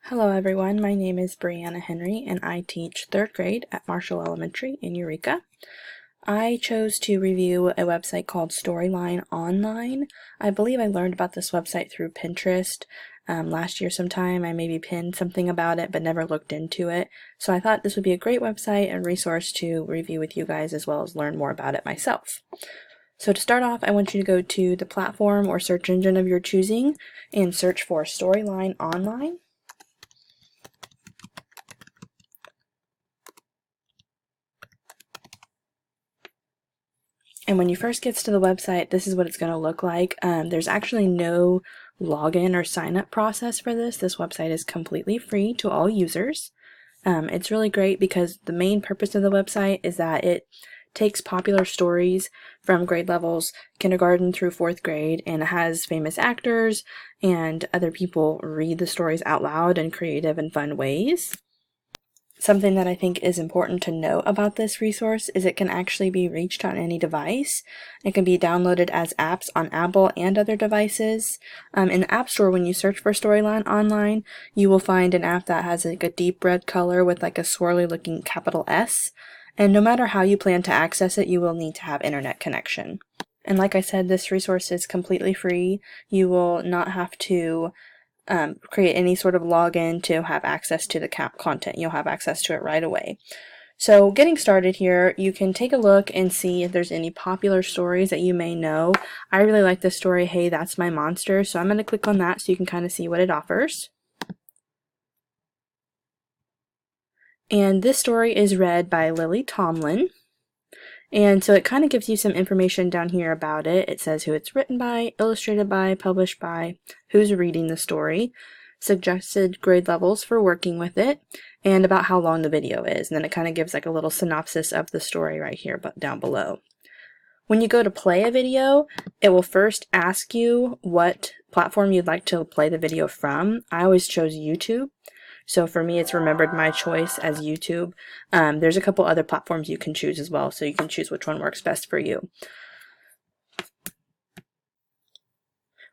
Hello everyone, my name is Brianna Henry and I teach 3rd grade at Marshall Elementary in Eureka. I chose to review a website called Storyline Online. I believe I learned about this website through Pinterest last year sometime. I maybe pinned something about it but never looked into it. So I thought this would be a great website and resource to review with you guys as well as learn more about it myself. So to start off, I want you to go to the platform or search engine of your choosing and search for Storyline Online. And when you first get to the website, this is what it's going to look like. There's actually no login or sign up process for this. This website is completely free to all users. It's really great because the main purpose of the website is that it takes popular stories from grade levels kindergarten through 4th grade, and it has famous actors and other people read the stories out loud in creative and fun ways. Something that I think is important to know about this resource is it can actually be reached on any device. It can be downloaded as apps on Apple and other devices. In the App Store, when you search for Storyline Online, you will find an app that has like a deep red color with like a swirly looking capital S. And no matter how you plan to access it, you will need to have internet connection. And like I said, this resource is completely free. You will not have to create any sort of login to have access to the content. You'll have access to it right away. So getting started here, you can take a look and see if there's any popular stories that you may know. I really like this story, Hey, That's My Monster, so I'm going to click on that so you can kind of see what it offers. And this story is read by Lily Tomlin. And so it kind of gives you some information down here about it. It says who it's written by, illustrated by, published by, who's reading the story, suggested grade levels for working with it, and about how long the video is. And then it kind of gives like a little synopsis of the story right here but down below. When you go to play a video, it will first ask you what platform you'd like to play the video from. I always chose YouTube. So for me, it's remembered my choice as YouTube. There's a couple other platforms you can choose as well, so you can choose which one works best for you.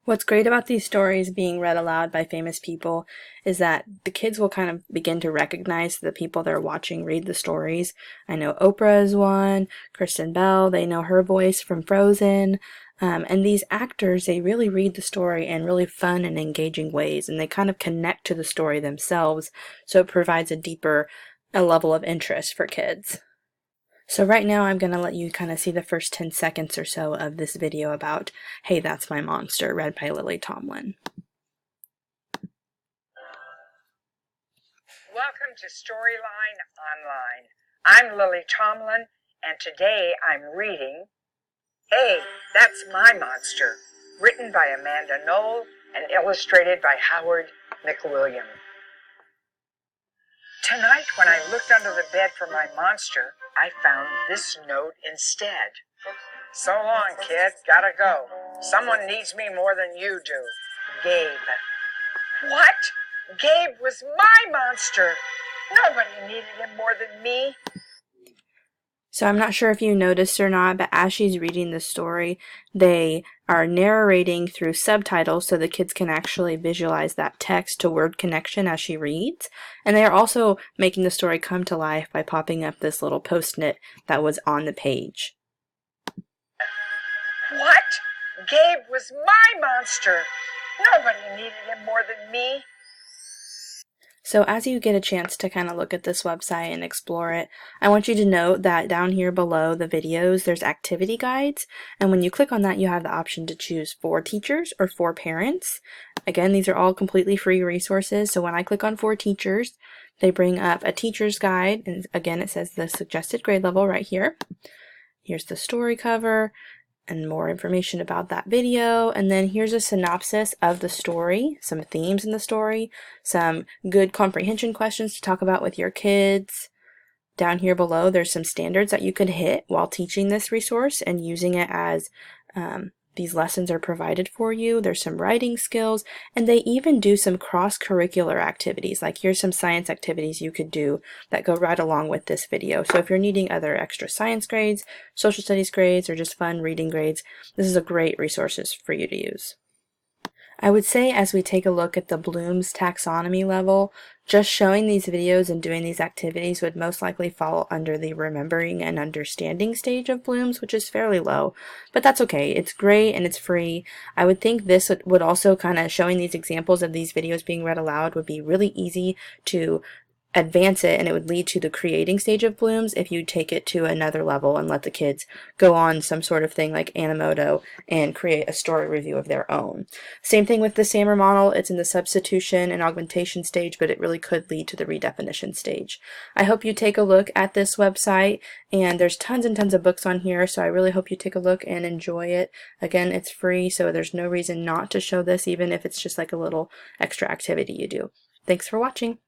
What's great about these stories being read aloud by famous people is that the kids will kind of begin to recognize the people they're watching read the stories. I know Oprah is one, Kristen Bell, they know her voice from Frozen. And these actors, they really read the story in really fun and engaging ways, and they kind of connect to the story themselves, so it provides a level of interest for kids. So right now I'm going to let you kind of see the first 10 seconds or so of this video about Hey, That's My Monster, read by Lily Tomlin. Welcome to Storyline Online. I'm Lily Tomlin, and today I'm reading Hey, That's My Monster, written by Amanda Knoll and illustrated by Howard McWilliam. Tonight, when I looked under the bed for my monster, I found this note instead. So long, kid. Gotta go. Someone needs me more than you do. Gabe. What? Gabe was my monster. Nobody needed him more than me. So I'm not sure if you noticed or not, but as she's reading the story, they are narrating through subtitles so the kids can actually visualize that text to word connection as she reads. And they are also making the story come to life by popping up this little post-it that was on the page. What? Gabe was my monster. Nobody needed him more than me. So as you get a chance to kind of look at this website and explore it, I want you to note that down here below the videos, there's activity guides. And when you click on that, you have the option to choose for teachers or for parents. Again, these are all completely free resources. So when I click on for teachers, they bring up a teacher's guide. And again, it says the suggested grade level right here. Here's the story cover and more information about that video, and then here's a synopsis of the story, some themes in the story, some good comprehension questions to talk about with your kids. Down here below, there's some standards that you could hit while teaching this resource and using it as these lessons are provided for you. There's some writing skills, and they even do some cross-curricular activities. Like here's some science activities you could do that go right along with this video. So if you're needing other extra science grades, social studies grades, or just fun reading grades, this is a great resource for you to use. I would say as we take a look at the Bloom's taxonomy level, just showing these videos and doing these activities would most likely fall under the remembering and understanding stage of Bloom's, which is fairly low, but that's okay. It's great and it's free. I would think this would also kind of showing these examples of these videos being read aloud would be really easy to advance it, and it would lead to the creating stage of Bloom's if you take it to another level and let the kids go on some sort of thing like Animoto and create a story review of their own. Same thing with the Sammer model. It's in the substitution and augmentation stage, but it really could lead to the redefinition stage. I hope you take a look at this website, and there's tons and tons of books on here, so I really hope you take a look and enjoy it. Again, it's free, so there's no reason not to show this, even if it's just like a little extra activity you do. Thanks for watching.